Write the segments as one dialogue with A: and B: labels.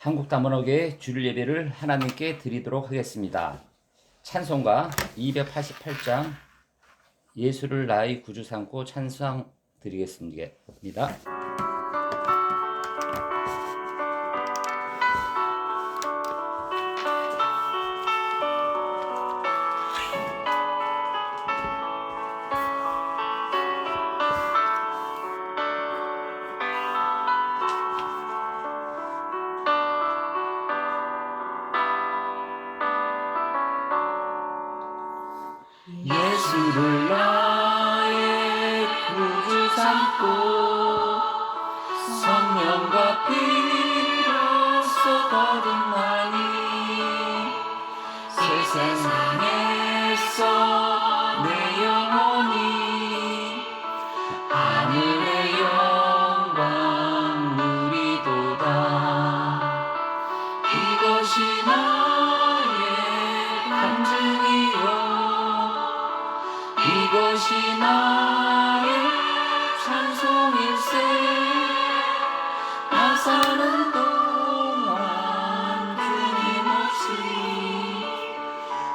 A: 한국다문화교회 주일 예배를 하나님께 드리도록 하겠습니다. 찬송가 288장 예수를 나의 구주 삼고 찬송 드리겠습니다. 예수를 나의 구주 삼고 성령과 피로써 거듭나니 세상에서 내 영혼이 하늘의 영광 누리도다. 이것이 나의 간증이요 이것이 나의 찬송일세. 나 사는 동안 끊임없이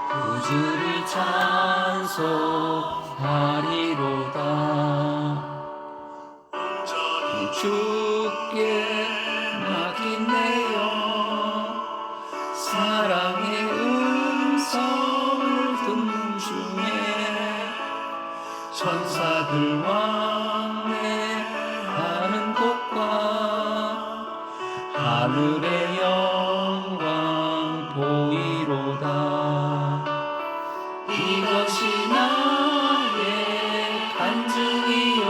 A: 구주를 찬송하리로다. 주께 맡긴 내 영 사랑의 음성을 듣는 중에 천사들 왕래하는 곳과 하늘의 영광 보이로다. 이것이 나의 간증이요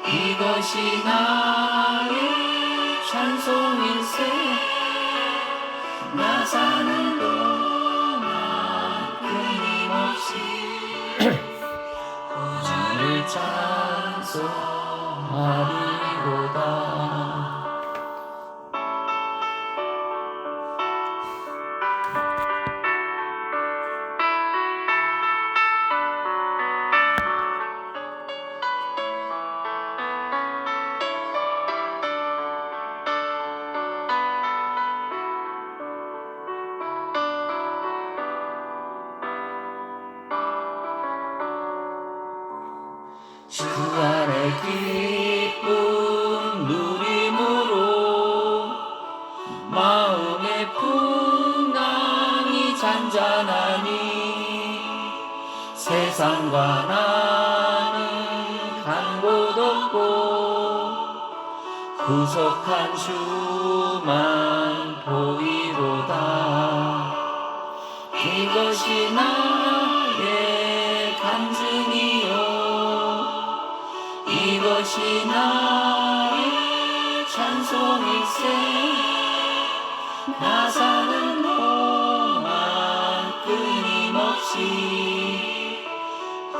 A: 이것이 나의 찬송일세. 나 사는 동안 끊임없이 구주를 찬송하리로다. 주 안에 기쁨 누림으로 마음의 풍랑이 잔잔하니 세상과 나는 간 곳 없고 구속한 주만 보이로다. 이것이 나의 간증이요 이것이 나의 찬송일세. 나 사는 동안 끊임없이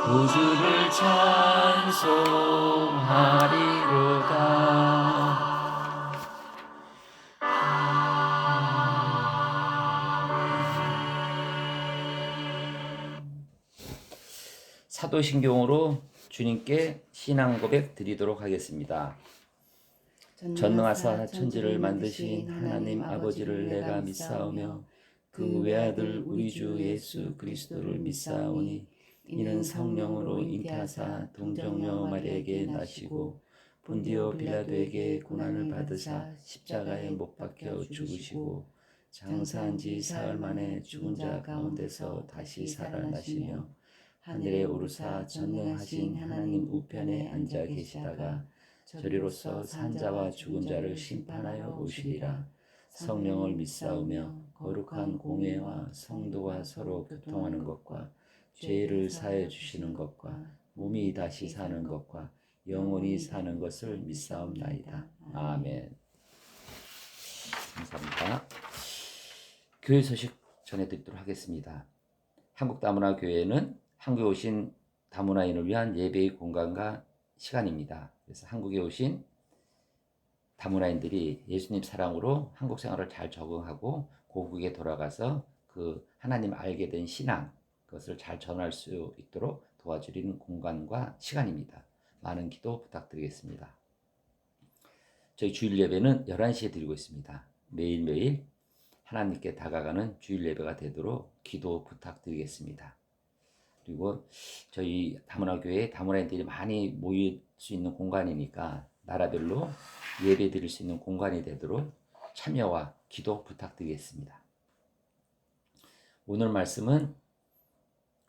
A: 구주를 찬송하리로다. 사도신경으로 주님께 신앙 고백 드리도록 하겠습니다. 전능하사 천지를 만드신 하나님 아버지를 내가 믿사오며 그 외아들 우리 주 예수 그리스도를 믿사오니 이는 성령으로 잉태하사 동정녀 마리아에게 나시고 본디오 빌라도에게 고난을 받으사 십자가에 못 박혀 죽으시고 장사한 지 사흘 만에 죽은 자 가운데서 다시 살아나시며 하늘에 오르사 전능하신 하나님 우편에 앉아 계시다가 저리로서 산자와 죽은 자를 심판하여 오시리라. 성령을 믿사오며 거룩한 공회와 성도가 서로 교통하는 것과 죄를 사해 주시는 것과 몸이 다시 사는 것과 영원히 사는 것을 믿사옵나이다. 아멘. 감사합니다. 교회 소식 전해드리도록 하겠습니다. 한국다문화교회는 한국에 오신 다문화인을 위한 예배의 공간과 시간입니다. 그래서 한국에 오신 다문화인들이 예수님 사랑으로 한국 생활을 잘 적응하고 고국에 돌아가서 그 하나님 알게 된 신앙 그것을 잘 전할 수 있도록 도와주는 공간과 시간입니다. 많은 기도 부탁드리겠습니다. 저희 주일 예배는 11시에 드리고 있습니다. 매일매일 하나님께 다가가는 주일 예배가 되도록 기도 부탁드리겠습니다. 그리고 저희 다문화교회 다문화인들이 많이 모일 수 있는 공간이니까 나라별로 예배 드릴 수 있는 공간이 되도록 참여와 기도 부탁드리겠습니다. 오늘 말씀은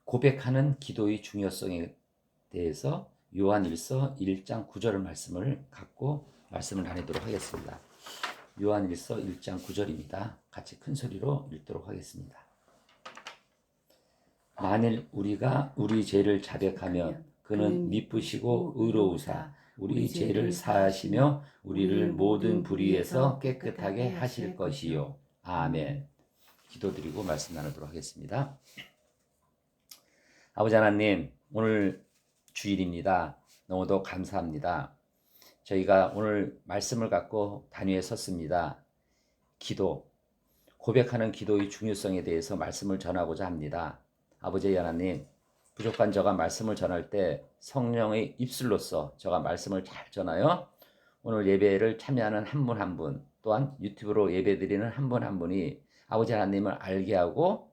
A: 고백하는 기도의 중요성에 대해서 요한일서 1장 9절 말씀을 갖고 말씀을 나누도록 하겠습니다. 요한일서 1장 9절입니다. 같이 큰 소리로 읽도록 하겠습니다. 만일 우리가 우리 죄를 자백하면 그는 미쁘시고 의로우사 우리 죄를 사하시며 우리를 모든 불의에서 깨끗하게 하실 것이요. 아멘. 기도드리고 말씀 나누도록 하겠습니다. 아버지 하나님, 오늘 주일입니다. 너무도 감사합니다. 저희가 오늘 말씀을 갖고 단위에 섰습니다. 기도, 고백하는 기도의 중요성에 대해서 말씀을 전하고자 합니다. 아버지 하나님, 부족한 저가 말씀을 전할 때 성령의 입술로서 저가 말씀을 잘 전하여 오늘 예배를 참여하는 한 분 한 분, 또한 유튜브로 예배드리는 한 분 한 분이 아버지 하나님을 알게 하고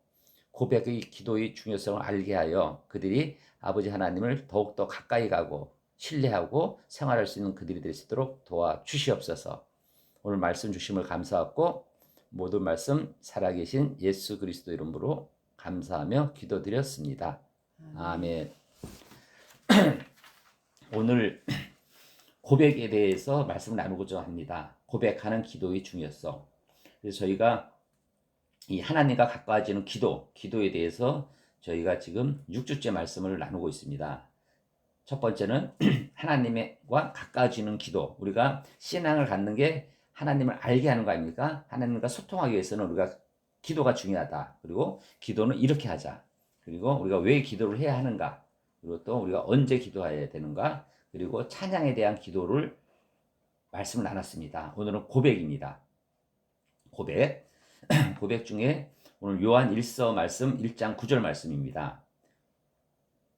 A: 고백의 기도의 중요성을 알게 하여 그들이 아버지 하나님을 더욱더 가까이 가고 신뢰하고 생활할 수 있는 그들이 될 수 있도록 도와주시옵소서. 오늘 말씀 주심을 감사하고 모든 말씀 살아계신 예수 그리스도 이름으로 감사하며 기도드렸습니다. 아멘. 오늘 고백에 대해서 말씀을 나누고자 합니다. 고백하는 기도의 중요성. 그래서 저희가 이 하나님과 가까워지는 기도에 대해서 저희가 지금 6주째 말씀을 나누고 있습니다. 첫 번째는 하나님과 가까워지는 기도. 우리가 신앙을 갖는 게 하나님을 알게 하는 거 아닙니까? 하나님과 소통하기 위해서는 우리가 기도가 중요하다. 그리고 기도는 이렇게 하자. 그리고 우리가 왜 기도를 해야 하는가. 그리고 또 우리가 언제 기도해야 되는가. 그리고 찬양에 대한 기도를 말씀을 나눴습니다. 오늘은 고백입니다. 고백. 고백 중에 오늘 요한 1서 말씀 1장 9절 말씀입니다.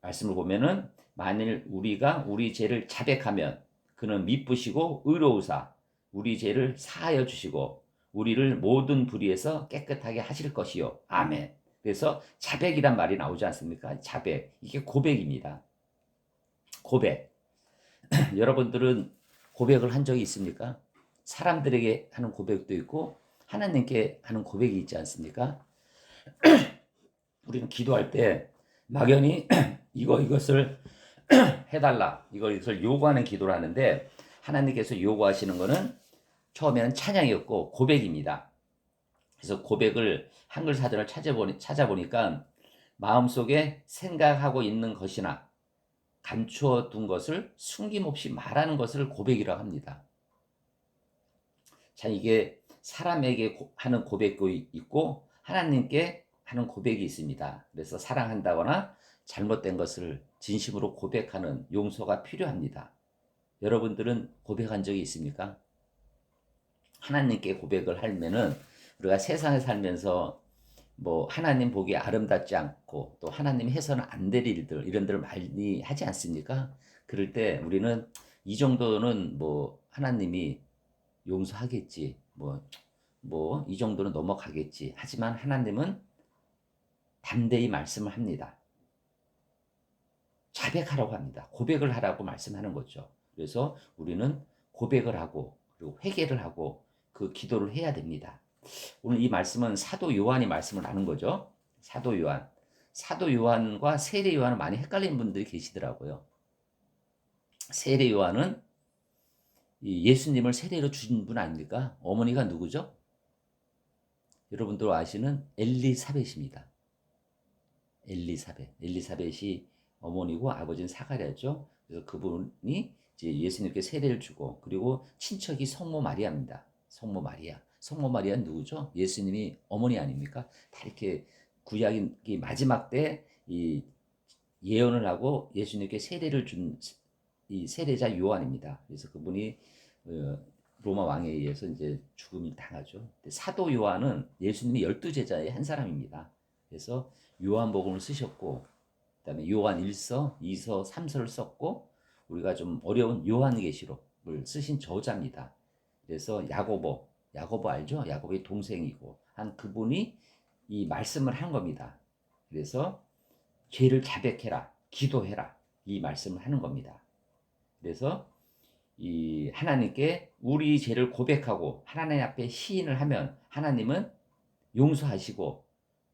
A: 말씀을 보면은 만일 우리가 우리 죄를 자백하면 그는 미쁘시고 의로우사 우리 죄를 사하여 주시고 우리를 모든 불의에서 깨끗하게 하실 것이요. 아멘. 그래서 자백이란 말이 나오지 않습니까? 자백. 이게 고백입니다. 고백. 여러분들은 고백을 한 적이 있습니까? 사람들에게 하는 고백도 있고 하나님께 하는 고백이 있지 않습니까? 우리는 기도할 때 막연히 이것을 해달라 이것을 요구하는 기도를 하는데 하나님께서 요구하시는 것은 처음에는 찬양이었고 고백입니다. 그래서 고백을 한글 사전을 찾아보니까 마음속에 생각하고 있는 것이나 감추어 둔 것을 숨김없이 말하는 것을 고백이라고 합니다. 자, 이게 사람에게 하는 고백도 있고 하나님께 하는 고백이 있습니다. 그래서 사랑한다거나 잘못된 것을 진심으로 고백하는 용서가 필요합니다. 여러분들은 고백한 적이 있습니까? 하나님께 고백을 하면은 우리가 세상에 살면서 뭐 하나님 보기에 아름답지 않고 또 하나님 해서는 안 될 일들 이런 데를 많이 하지 않습니까? 그럴 때 우리는 이 정도는 뭐 하나님이 용서하겠지 뭐 이 정도는 넘어가겠지 하지만 하나님은 담대히 말씀을 합니다. 자백하라고 합니다. 고백을 하라고 말씀하는 거죠. 그래서 우리는 고백을 하고 그리고 회개를 하고 그 기도를 해야 됩니다. 오늘 이 말씀은 사도 요한이 말씀을 나눈 거죠. 사도 요한과 세례 요한은 많이 헷갈리는 분들이 계시더라고요. 세례 요한은 예수님을 세례로 주신 분 아닙니까? 어머니가 누구죠? 여러분들 아시는 엘리사벳입니다. 엘리사벳이 어머니고 아버지는 사가랴죠. 그래서 그분이 이제 예수님께 세례를 주고 그리고 친척이 성모 마리아입니다. 성모 마리아는 누구죠? 예수님이 어머니 아닙니까? 다 이렇게 구약이 마지막 때 이 예언을 하고 예수님께 세례를 준 이 세례자 요한입니다. 그래서 그분이 로마 왕에 의해서 이제 죽음이 당하죠. 사도 요한은 예수님이 12제자의 한 사람입니다. 그래서 요한복음을 쓰셨고 그다음에 요한 1서, 2서, 3서를 썼고 우리가 좀 어려운 요한계시록을 쓰신 저자입니다. 그래서 야고보 알죠? 야고보의 동생이고 한 그분이 이 말씀을 한 겁니다. 그래서 죄를 자백해라, 기도해라, 이 말씀을 하는 겁니다. 그래서 이 하나님께 우리 죄를 고백하고 하나님 앞에 시인을 하면 하나님은 용서하시고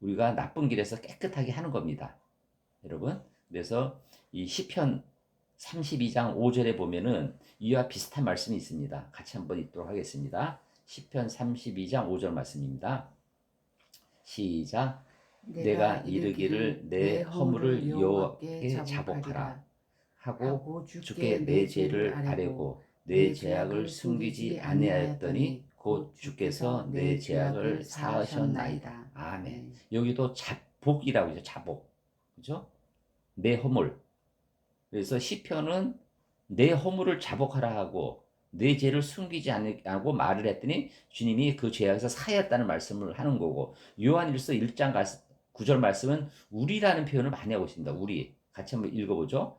A: 우리가 나쁜 길에서 깨끗하게 하는 겁니다. 여러분, 그래서 이 시편 32장 5절에 보면은 이와 비슷한 말씀이 있습니다. 같이 한번 읽도록 하겠습니다. 시편 32장 5절 말씀입니다. 시작. 내가 이르기를 내 허물을 여호와께 자복하라 하고 주께 내 죄를 아뢰고 내 죄악을 숨기지 아니하였더니 곧 주께서 내 죄악을 사하셨나이다. 아멘. 여기도 자복이라고 하죠. 자복. 그죠? 내 허물. 그래서 시편은 내 허물을 자복하라 하고 내 죄를 숨기지 않고 말을 했더니 주님이 그 죄악에서 사하였다는 말씀을 하는 거고, 요한일서 1장 9절 말씀은 우리라는 표현을 많이 하고 있습니다. 우리. 같이 한번 읽어보죠.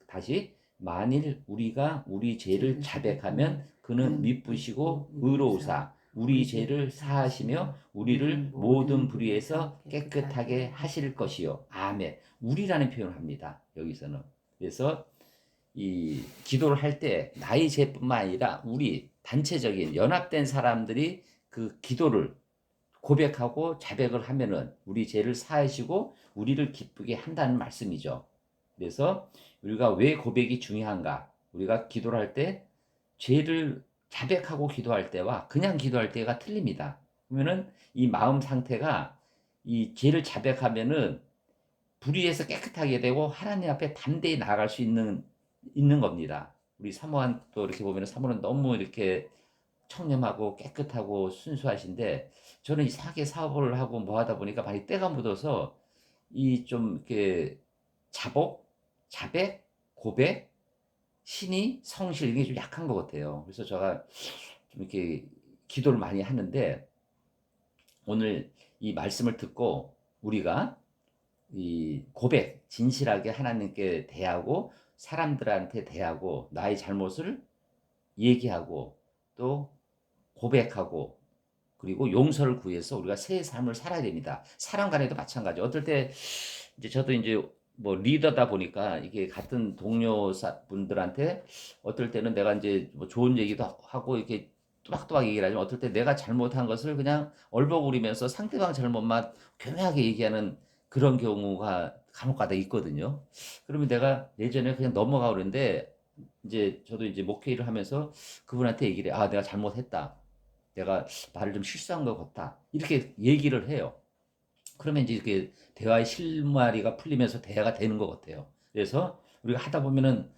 A: 다시. 만일 우리가 우리 죄를 자백하면 그는 미쁘시고 의로우사 우리 죄를 사하시며 우리를 모든 불의에서 깨끗하게 하실 것이요. 아멘. 우리라는 표현을 합니다. 여기서는. 그래서 이 기도를 할 때 나의 죄뿐만 아니라 우리 단체적인 연합된 사람들이 그 기도를 고백하고 자백을 하면은 우리 죄를 사하시고 우리를 기쁘게 한다는 말씀이죠. 그래서 우리가 왜 고백이 중요한가? 우리가 기도를 할 때 죄를 자백하고 기도할 때와 그냥 기도할 때가 틀립니다. 그러면은 이 마음 상태가 이 죄를 자백하면은 불의에서 깨끗하게 되고 하나님 앞에 담대히 나아갈 수 있는 겁니다. 우리 사모한 또 이렇게 보면 사모는 너무 이렇게 청렴하고 깨끗하고 순수하신데 저는 이상하게 사업을 하고 뭐 하다 보니까 많이 때가 묻어서 이 좀 이렇게 자백, 고백, 신의, 성실 이게 좀 약한 것 같아요. 그래서 제가 좀 이렇게 기도를 많이 하는데 오늘 이 말씀을 듣고 우리가 이 고백, 진실하게 하나님께 대하고 사람들한테 대하고 나의 잘못을 얘기하고 또 고백하고 그리고 용서를 구해서 우리가 새 삶을 살아야 됩니다. 사람 간에도 마찬가지. 어떨 때 이제 저도 이제 뭐 리더다 보니까 이게 같은 동료 분들한테 어떨 때는 내가 이제 뭐 좋은 얘기도 하고 이렇게 또박또박 얘기를 하지만 어떨 때 내가 잘못한 것을 그냥 얼버무리면서 상대방 잘못만 교묘하게 얘기하는 그런 경우가 간혹가다 있거든요. 그러면 내가 예전에 그냥 넘어가 그러는데 이제 저도 이제 목회를 하면서 그분한테 얘기를 해. 아, 내가 잘못했다. 내가 말을 좀 실수한 것 같다. 이렇게 얘기를 해요. 그러면 이제 이렇게 대화의 실마리가 풀리면서 대화가 되는 것 같아요. 그래서 우리가 하다 보면은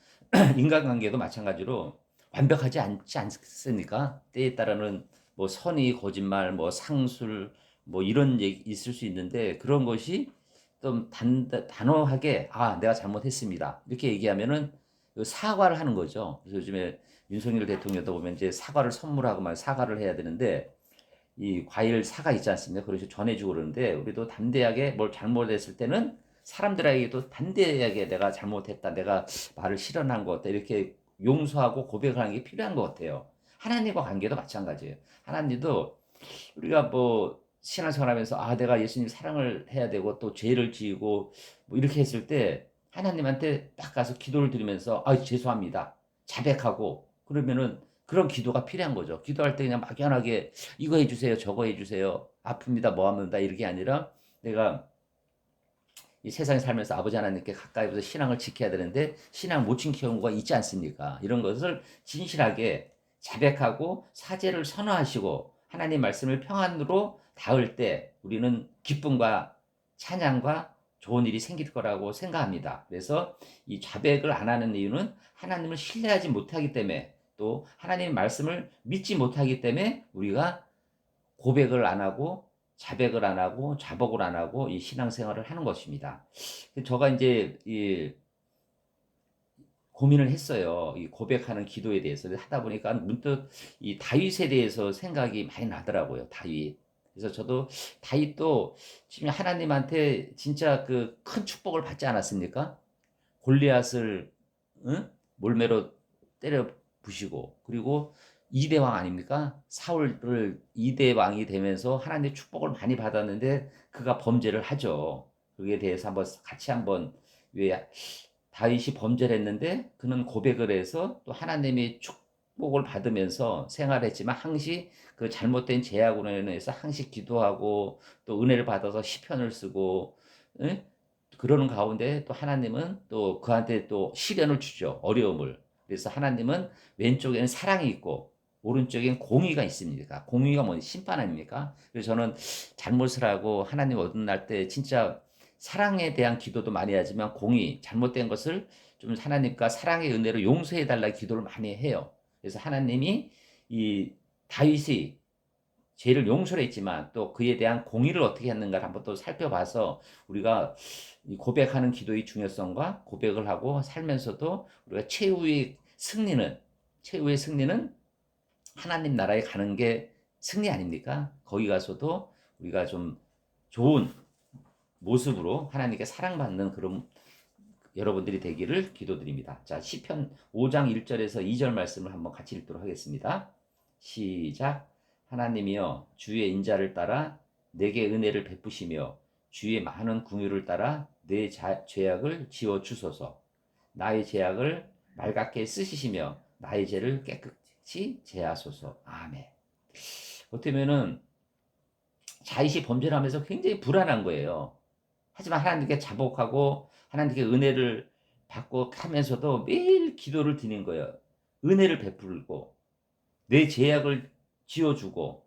A: 인간관계도 마찬가지로 완벽하지 않지 않습니까? 때에 따라는 뭐 선의, 거짓말, 뭐 상술, 뭐 이런 얘기 있을 수 있는데 그런 것이 좀 단호하게 아, 내가 잘못했습니다. 이렇게 얘기하면은 사과를 하는 거죠. 그래서 요즘에 윤석열 대통령도 보면 이제 사과를 선물하고 막 사과를 해야 되는데 이 과일 사과 있지 않습니까? 그래서 전해주고 그러는데 우리도 담대하게 뭘 잘못했을 때는 사람들에게도 담대하게 내가 잘못했다, 내가 말을 실현한 것 같다 이렇게 용서하고 고백을 하는 게 필요한 것 같아요. 하나님과 관계도 마찬가지예요. 하나님도 우리가 뭐 신앙생활하면서 아 내가 예수님 사랑을 해야 되고 또 죄를 지고 뭐 이렇게 했을 때 하나님한테 딱 가서 기도를 드리면서 아 죄송합니다 자백하고 그러면은 그런 기도가 필요한 거죠. 기도할 때 그냥 막연하게 이거 해주세요 저거 해주세요 아픕니다 뭐 합니다 이렇게 아니라 내가 이 세상에 살면서 아버지 하나님께 가까이 서 신앙을 지켜야 되는데 신앙 못 지키는 경우가 있지 않습니까? 이런 것을 진실하게 자백하고 사죄를 선언하시고 하나님 말씀을 평안으로 닿을 때 우리는 기쁨과 찬양과 좋은 일이 생길 거라고 생각합니다. 그래서 이 자백을 안 하는 이유는 하나님을 신뢰하지 못하기 때문에 또 하나님의 말씀을 믿지 못하기 때문에 우리가 고백을 안 하고 자백을 안 하고 자복을 안 하고 이 신앙생활을 하는 것입니다. 저가 이제 이 고민을 했어요. 이 고백하는 기도에 대해서 하다 보니까 문득 이 다윗에 대해서 생각이 많이 나더라고요. 다윗. 그래서 저도 다윗도 지금 하나님한테 진짜 그 큰 축복을 받지 않았습니까? 골리앗을 응? 몰매로 때려 부시고 그리고 2대 왕 아닙니까? 사울을 2대 왕이 되면서 하나님의 축복을 많이 받았는데 그가 범죄를 하죠. 그에 대해서 한번 왜 다윗이 범죄를 했는데 그는 고백을 해서 또 하나님의 축복을 받으면서 생활했지만 항시 그 잘못된 죄악으로 인해서 항시 기도하고 또 은혜를 받아서 시편을 쓰고, 예? 그러는 가운데 또 하나님은 또 그한테 또 시련을 주죠. 어려움을. 그래서 하나님은 왼쪽에는 사랑이 있고 오른쪽엔 공의가 있습니다. 공의가 뭐니? 심판 아닙니까? 그래서 저는 잘못을 하고 하나님 어긋날 때 진짜 사랑에 대한 기도도 많이 하지만 공의, 잘못된 것을 좀 하나님과 사랑의 은혜로 용서해 달라 기도를 많이 해요. 그래서 하나님이 이 다윗이 죄를 용서를 했지만 또 그에 대한 공의를 어떻게 했는가를 한번 또 살펴봐서 우리가 이 고백하는 기도의 중요성과 고백을 하고 살면서도 우리가 최후의 승리는 하나님 나라에 가는 게 승리 아닙니까? 거기 가서도 우리가 좀 좋은 모습으로 하나님께 사랑받는 그런 여러분들이 되기를 기도드립니다. 자, 시편 5장 1절에서 2절 말씀을 한번 같이 읽도록 하겠습니다. 시작. 하나님이여 주의 인자를 따라 내게 은혜를 베푸시며 주의 많은 긍휼을 따라 내 죄악을 지워 주소서. 나의 죄악을 맑게 쓰시며 나의 죄를 깨끗이 제하소서. 아멘. 어떻게 보면은 자의시 범죄를 하면서 굉장히 불안한 거예요. 하지만 하나님께 자복하고 하나님께 은혜를 받고 하면서도 매일 기도를 드리는 거예요. 은혜를 베풀고 내 죄악을 지어주고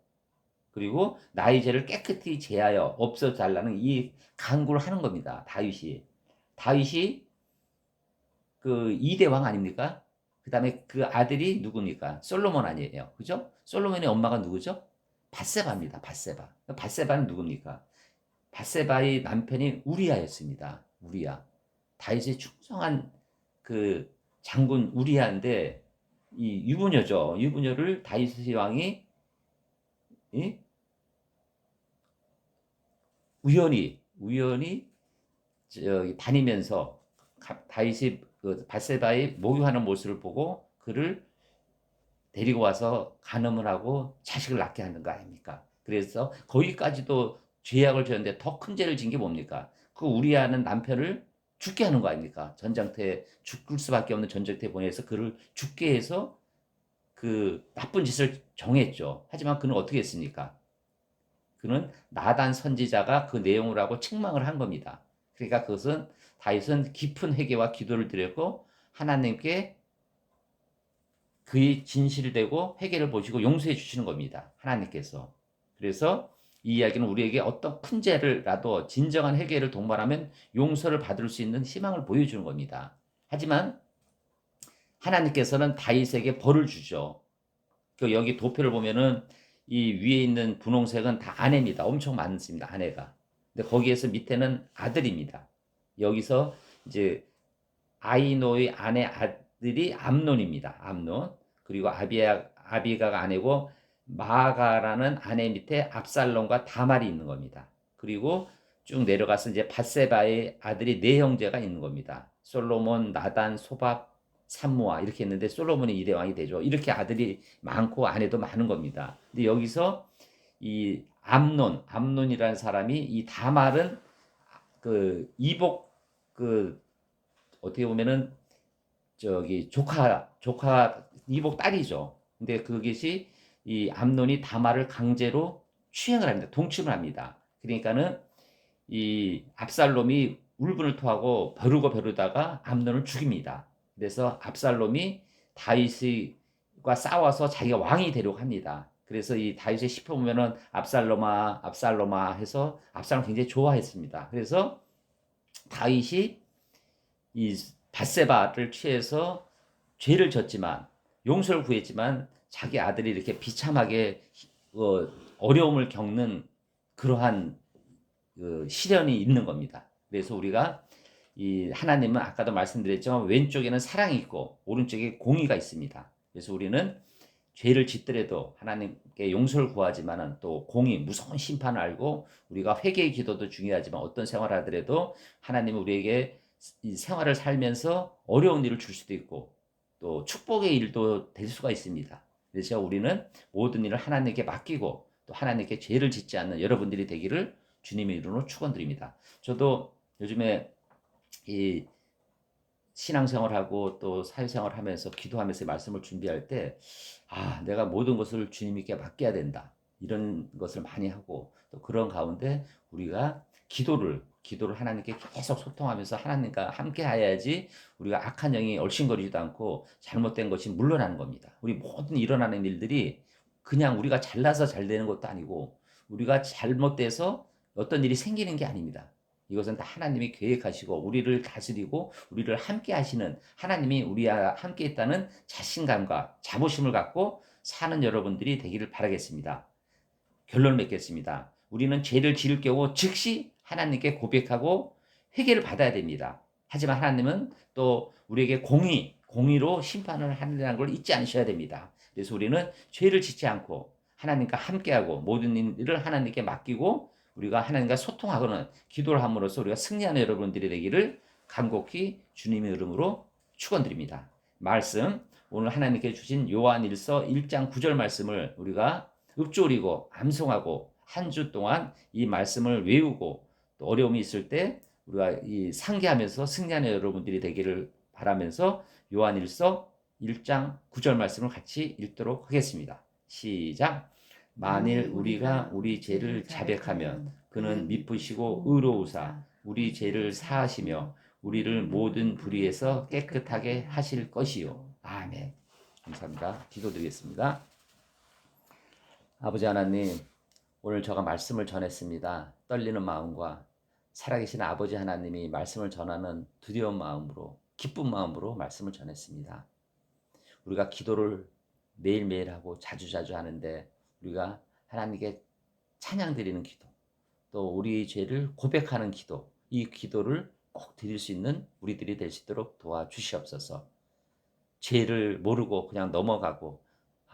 A: 그리고 나의 죄를 깨끗이 제하여 없어달라는 이 간구를 하는 겁니다. 다윗이 그 2대 왕 아닙니까? 그 다음에 그 아들이 누굽니까? 솔로몬 아니에요. 그죠? 솔로몬의 엄마가 누구죠? 밧세바입니다. 밧세바는 누굽니까? 밧세바의 남편이 우리아였습니다. 우리아. 다윗의 충성한 그 장군 우리아인데 이 유부녀죠. 유부녀를 다윗 왕이 이? 우연히 저기 다니면서 다윗이 그 밧세바의 목욕하는 모습을 보고 그를 데리고 와서 간음을 하고 자식을 낳게 하는 거 아닙니까? 그래서 거기까지도 죄악을 지었는데 더 큰 죄를 진 게 뭡니까? 그 우리아는 남편을 죽게 하는 거 아닙니까? 전장터에 죽을 수밖에 없는 전장터에 보내서 그를 죽게 해서 그 나쁜 짓을 정했죠. 하지만 그는 어떻게 했습니까? 그는 나단 선지자가 그 내용을 하고 책망을 한 겁니다. 그러니까 그것은 다윗은 깊은 회개와 기도를 드렸고 하나님께 그의 진실되고 회개를 보시고 용서해 주시는 겁니다. 하나님께서. 그래서 이 이야기는 우리에게 어떤 큰 죄를라도 진정한 회개를 동반하면 용서를 받을 수 있는 희망을 보여주는 겁니다. 하지만 하나님께서는 다윗에게 벌을 주죠. 그 여기 도표를 보면은 이 위에 있는 분홍색은 다 아내입니다. 엄청 많습니다. 아내가. 근데 거기에서 밑에는 아들입니다. 여기서 이제 아이노의 아들이 암논입니다. 암논. 그리고 아비가가 아내고 마아가라는 아내 밑에 압살롬과 다말이 있는 겁니다. 그리고 쭉 내려가서 이제 밧세바의 아들이 네 형제가 있는 겁니다. 솔로몬, 나단, 소밥, 산무아 이렇게 있는데 솔로몬이 2대 왕이 되죠. 이렇게 아들이 많고 아내도 많은 겁니다. 근데 여기서 이 암논이라는 사람이 이 다말은 그 이복 그 어떻게 보면은 저기 조카 이복 딸이죠. 근데 그것이 이 암논이 다말을 강제로 추행을 합니다. 동침을 합니다. 그러니까는 이 압살롬이 울분을 토하고 벼르다가 암논을 죽입니다. 그래서 압살롬이 다윗과 싸워서 자기가 왕이 되려고 합니다. 그래서 이 다윗의 시편 보면은 압살롬아 해서 압살롬 굉장히 좋아했습니다. 그래서 다윗이 이 밧세바를 취해서 죄를 졌지만 용서를 구했지만 자기 아들이 이렇게 비참하게 어려움을 겪는 그러한 그 시련이 있는 겁니다. 그래서 우리가 이 하나님은 아까도 말씀드렸지만 왼쪽에는 사랑이 있고 오른쪽에 공의가 있습니다. 그래서 우리는 죄를 짓더라도 하나님께 용서를 구하지만은 또 공의 무서운 심판을 알고 우리가 회개의 기도도 중요하지만 어떤 생활을 하더라도 하나님은 우리에게 이 생활을 살면서 어려운 일을 줄 수도 있고 또 축복의 일도 될 수가 있습니다. 그래서 우리는 모든 일을 하나님께 맡기고 또 하나님께 죄를 짓지 않는 여러분들이 되기를 주님의 이름으로 축원드립니다. 저도 요즘에 이 신앙생활하고 또 사회생활 하면서 기도하면서 말씀을 준비할 때, 내가 모든 것을 주님께 맡겨야 된다. 이런 것을 많이 하고, 또 그런 가운데 우리가 기도를 하나님께 계속 소통하면서 하나님과 함께 해야지 우리가 악한 영이 얼씬거리지도 않고 잘못된 것이 물러나는 겁니다. 우리 모든 일어나는 일들이 그냥 우리가 잘나서 잘 되는 것도 아니고, 우리가 잘못돼서 어떤 일이 생기는 게 아닙니다. 이것은 다 하나님이 계획하시고 우리를 다스리고 우리를 함께 하시는, 하나님이 우리와 함께 있다는 자신감과 자부심을 갖고 사는 여러분들이 되기를 바라겠습니다. 결론 맺겠습니다. 우리는 죄를 지을 경우 즉시 하나님께 고백하고 회개를 받아야 됩니다. 하지만 하나님은 또 우리에게 공의로 심판을 하는 걸 잊지 않으셔야 됩니다. 그래서 우리는 죄를 짓지 않고 하나님과 함께하고 모든 일을 하나님께 맡기고 우리가 하나님과 소통하고는 기도를 함으로써 우리가 승리하는 여러분들이 되기를 간곡히 주님의 이름으로 축원드립니다. 말씀, 오늘 하나님께 주신 요한일서 1장 9절 말씀을 우리가 읊조리고 암송하고 한 주 동안 이 말씀을 외우고 또 어려움이 있을 때 우리가 이 상기하면서 승리하는 여러분들이 되기를 바라면서 요한일서 1장 9절 말씀을 같이 읽도록 하겠습니다. 시작. 만일 우리가 우리 죄를 자백하면 그는 미쁘시고 의로우사 우리 죄를 사하시며 우리를 모든 불의에서 깨끗하게 하실 것이요. 아멘. 감사합니다. 기도드리겠습니다. 아버지 하나님, 오늘 제가 말씀을 전했습니다. 떨리는 마음과 살아계신 아버지 하나님이 말씀을 전하는 두려운 마음으로, 기쁜 마음으로 말씀을 전했습니다. 우리가 기도를 매일매일 하고 자주자주 하는데 우리가 하나님께 찬양 드리는 기도, 또 우리 죄를 고백하는 기도, 이 기도를 꼭 드릴 수 있는 우리들이 될 수 있도록 도와주시옵소서. 죄를 모르고 그냥 넘어가고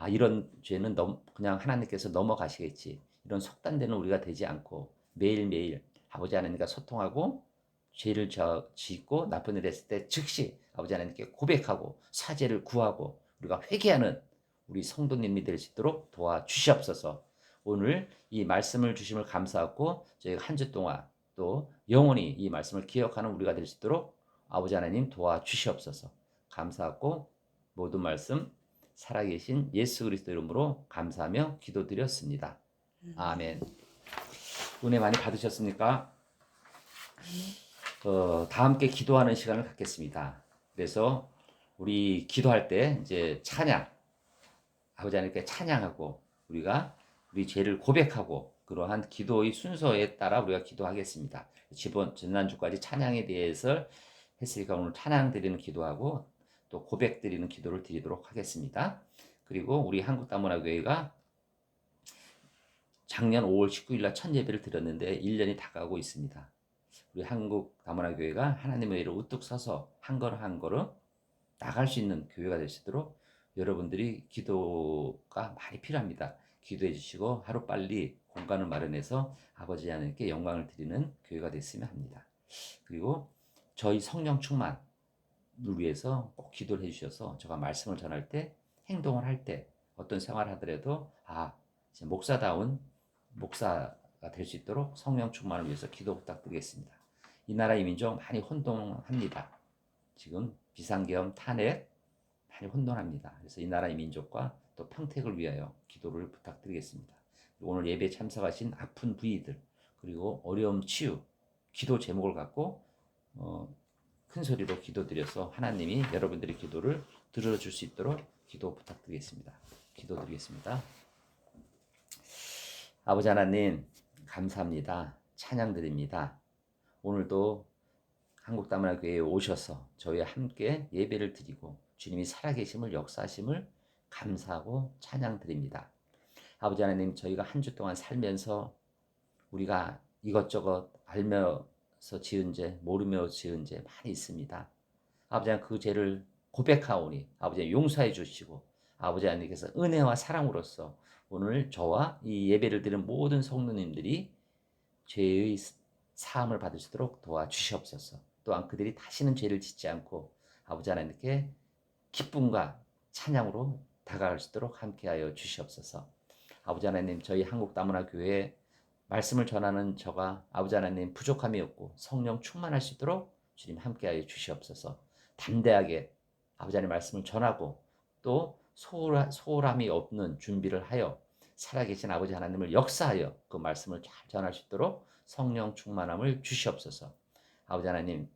A: 이런 죄는 그냥 하나님께서 넘어가시겠지, 이런 속단되는 우리가 되지 않고 매일매일 아버지 하나님과 소통하고 죄를 짓고 나쁜 일 했을 때 즉시 아버지 하나님께 고백하고 사죄를 구하고 우리가 회개하는 우리 성도님이 될 수 있도록 도와주시옵소서. 오늘 이 말씀을 주심을 감사하고 저희가 한 주 동안 또 영원히 이 말씀을 기억하는 우리가 될 수 있도록 아버지 하나님 도와주시옵소서. 감사하고 모든 말씀 살아계신 예수 그리스도 이름으로 감사하며 기도드렸습니다. 아멘. 은혜 많이 받으셨습니까? 다 함께 기도하는 시간을 갖겠습니다. 그래서 우리 기도할 때 이제 찬양, 아버지 하나님께 찬양하고 우리가 우리 죄를 고백하고 그러한 기도의 순서에 따라 우리가 기도하겠습니다. 지난주까지 찬양에 대해서 했으니까 오늘 찬양 드리는 기도하고 또 고백 드리는 기도를 드리도록 하겠습니다. 그리고 우리 한국다문화교회가 작년 5월 19일 날 첫 예배를 드렸는데 1년이 다가오고 있습니다. 우리 한국다문화교회가 하나님의 일을 우뚝 서서 한 걸음 한 걸음 나갈 수 있는 교회가 될 수 있도록 여러분들이 기도가 많이 필요합니다. 기도해 주시고 하루빨리 공간을 마련해서 아버지 하나님께 영광을 드리는 교회가 됐으면 합니다. 그리고 저희 성령 충만을 위해서 꼭 기도를 해주셔서 제가 말씀을 전할 때, 행동을 할 때, 어떤 생활을 하더라도 이제 목사다운 목사가 될 수 있도록 성령 충만을 위해서 기도 부탁드리겠습니다. 이 나라 이 민족 많이 혼동합니다. 지금 비상계엄 탄핵 많이 혼돈합니다. 그래서 이 나라의 민족과 또 평택을 위하여 기도를 부탁드리겠습니다. 오늘 예배 참석하신 아픈 부위들 그리고 어려움 치유 기도 제목을 갖고 큰 소리로 기도드려서 하나님이 여러분들의 기도를 들어줄 수 있도록 기도 부탁드리겠습니다. 기도드리겠습니다. 아버지 하나님 감사합니다. 찬양드립니다. 오늘도 한국다문화교회에 오셔서 저희와 함께 예배를 드리고 주님이 살아계심을 역사하심을 감사하고 찬양드립니다. 아버지 하나님, 저희가 한 주 동안 살면서 우리가 이것저것 알면서 지은 죄, 모르며 지은 죄 많이 있습니다. 아버지 하나님, 그 죄를 고백하오니 아버지 하나님 용서해 주시고 아버지 하나님께서 은혜와 사랑으로서 오늘 저와 이 예배를 드리는 모든 성도님들이 죄의 사함을 받을 수 있도록 도와주시옵소서. 또한 그들이 다시는 죄를 짓지 않고 아버지 하나님께 기쁨과 찬양으로 다가갈 수 있도록 함께하여 주시옵소서. 아버지 하나님, 저희 한국다문화교회에 말씀을 전하는 저가 아버지 하나님 부족함이 없고 성령 충만할 수 있도록 주님 함께하여 주시옵소서. 담대하게 아버지 하나님 말씀을 전하고 또 소홀함이 없는 준비를 하여 살아계신 아버지 하나님을 역사하여 그 말씀을 잘 전할 수 있도록 성령 충만함을 주시옵소서. 아버지 하나님,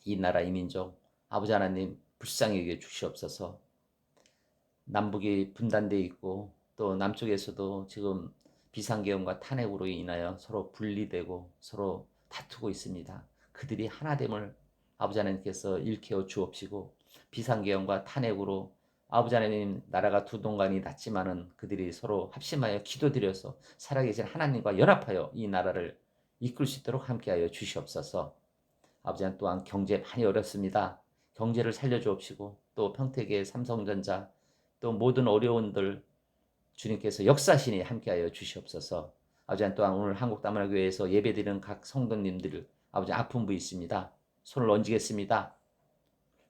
A: 이 나라 이 민족 아버지 하나님 불쌍히 여겨 주시옵소서. 남북이 분단되어 있고 또 남쪽에서도 지금 비상계엄과 탄핵으로 인하여 서로 분리되고 서로 다투고 있습니다. 그들이 하나됨을 아버지 하나님께서 일깨워 주옵시고, 비상계엄과 탄핵으로 아버지 하나님 나라가 두 동강이 났지만은 그들이 서로 합심하여 기도드려서 살아계신 하나님과 연합하여 이 나라를 이끌 수 있도록 함께하여 주시옵소서. 아버지 하나님, 또한 경제 많이 어렵습니다. 경제를 살려주옵시고 또 평택의 삼성전자 또 모든 어려운들 주님께서 역사신이 함께하여 주시옵소서. 아버지 하나님, 또한 오늘 한국다문화교회에서 예배드리는 각 성도님들 아버지 아픈 부 있습니다. 손을 얹겠습니다.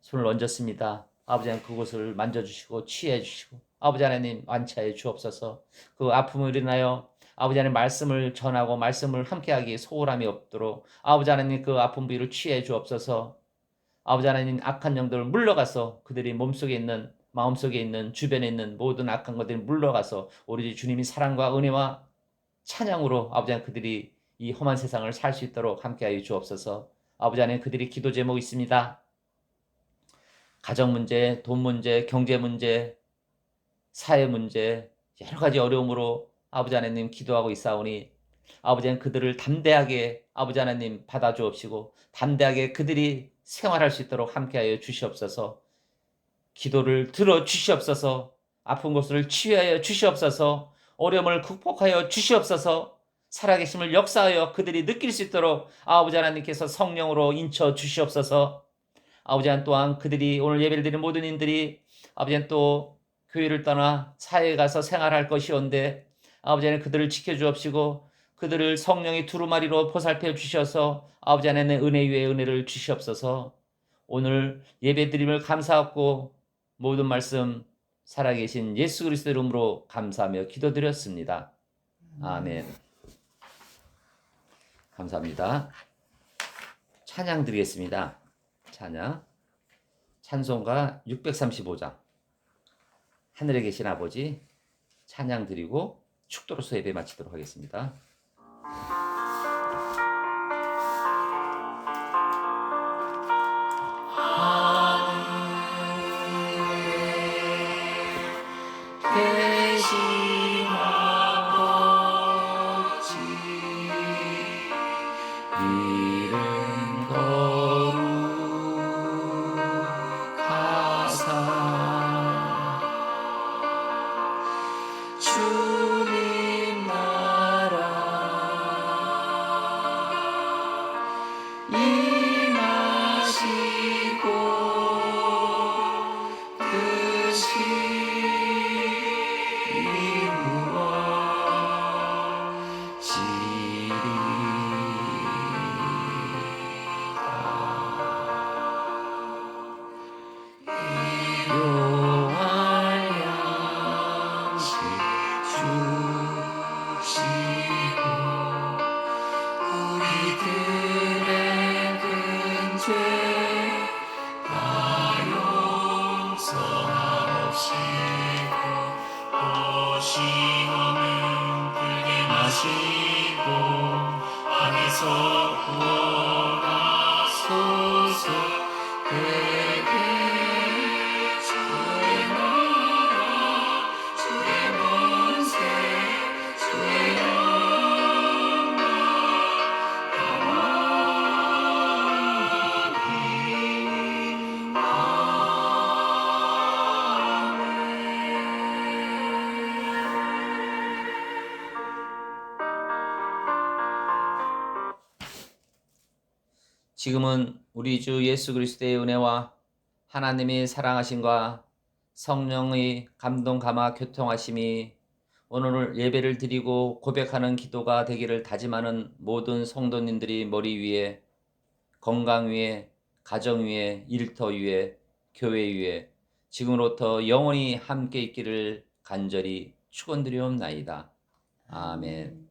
A: 손을 얹었습니다. 아버지 하나님, 그곳을 만져주시고 치유해 주시고 아버지 하나님 완치하여 주옵소서. 그 아픔을 인하여 아버지 하나님 말씀을 전하고 말씀을 함께하기에 소홀함이 없도록 아버지 하나님 그 아픈 부위를 치유해 주옵소서. 아버지 하나님, 악한 영들을 물러가서 그들이 몸속에 있는 마음속에 있는 주변에 있는 모든 악한 것들이 물러가서 오로지 주님이 사랑과 은혜와 찬양으로 아버지 하나님 그들이 이 험한 세상을 살 수 있도록 함께하여 주옵소서. 아버지 하나님, 그들이 기도 제목이 있습니다. 가정 문제, 돈 문제, 경제 문제, 사회 문제, 여러 가지 어려움으로 아버지 하나님 기도하고 있사오니 아버지 하나님 그들을 담대하게 아버지 하나님 받아주옵시고 담대하게 그들이 생활할 수 있도록 함께하여 주시옵소서. 기도를 들어 주시옵소서. 아픈 곳을 치유하여 주시옵소서. 어려움을 극복하여 주시옵소서. 살아계심을 역사하여 그들이 느낄 수 있도록 아버지 하나님께서 성령으로 인쳐 주시옵소서. 아버지 하나님, 또한 그들이 오늘 예배를 드리는 모든 인들이 아버지 하나님 또 교회를 떠나 사회에 가서 생활할 것이온데 아버지 하나님 그들을 지켜주옵시고 그들을 성령의 두루마리로 보살펴 주셔서 아버지 하나님의 은혜 위에 은혜를 주시옵소서. 오늘 예배드림을 감사하고 모든 말씀 살아계신 예수 그리스도 이름으로 감사하며 기도드렸습니다. 아멘. 감사합니다. 찬양 드리겠습니다. 찬양 찬송가 635장 하늘에 계신 아버지 찬양 드리고 축도로서 예배 마치도록 하겠습니다. 지금은 우리 주 예수 그리스도의 은혜와 하나님의 사랑하심과 성령의 감동 감화 교통하심이 오늘 예배를 드리고 고백하는 기도가 되기를 다짐하는 모든 성도님들이 머리 위에, 건강 위에, 가정 위에, 일터 위에, 교회 위에, 지금으로부터 영원히 함께 있기를 간절히 축원드리옵나이다. 아멘.